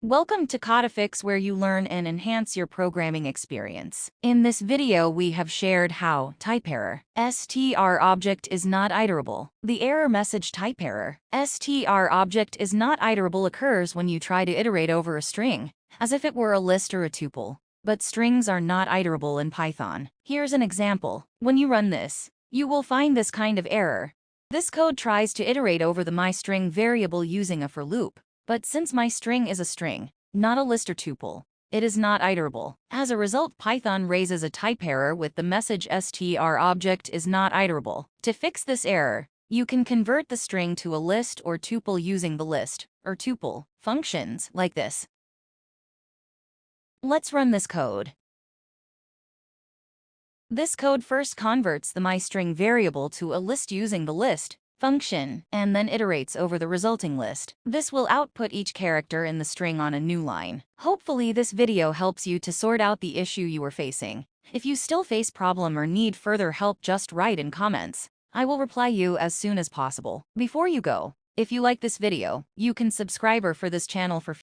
Welcome to Codifix, where you learn and enhance your programming experience. In this video, we have shared how TypeError str object is not iterable. The error message TypeError str object is not iterable occurs when you try to iterate over a string, as if it were a list or a tuple. But strings are not iterable in Python. Here's an example. When you run this, you will find this kind of error. This code tries to iterate over the myString variable using a for loop. But since myString is a string, not a list or tuple, it is not iterable. As a result, Python raises a type error with the message str object is not iterable. To fix this error, you can convert the string to a list or tuple using the list or tuple functions like this. Let's run this code. This code first converts the myString variable to a list using the list function, and then iterates over the resulting list. This will output each character in the string on a new line. Hopefully this video helps you to sort out the issue you are facing. If you still face problem or need further help, just write in comments. I will reply you as soon as possible. Before you go, if you like this video, you can subscribe for this channel for